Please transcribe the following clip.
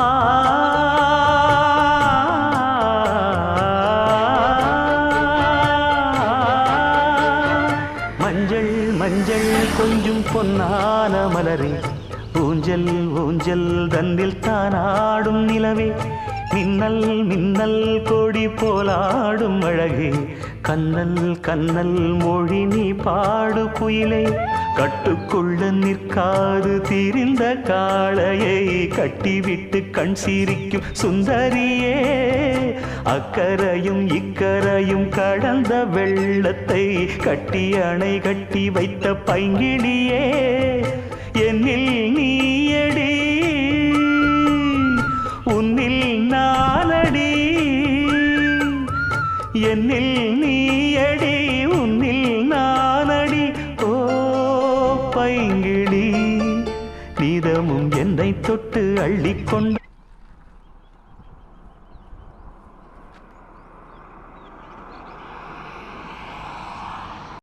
ஆ மஞ்சள் மஞ்சள் கொஞ்சம் பொன்னான மலரே ஊஞ்சல் ஊஞ்சல் தன்னில் தானாடும் நிலவே மின்னல் மின்னல் கொடி போலாடும் அழகே கண்ணல் கண்ணல் மொழி நீ பாடு குயிலே கட்டுக்குள்ள நிற்காது திரிந்த காளையை கட்டிவிட்டு கண் சிரிக்கும் சுந்தரியே அக்கரையும் இக்கரையும் கடந்த வெள்ளத்தை கட்டி அணை கட்டி வைத்த பைங்கிளியே என்னில் நீயடி உன்னில் நானடி என்னில் நீயடி உன்னில் நானடி ஓ பைங்கிளி நீதமும் என்னை தொட்டு அள்ளிக்கொண்டு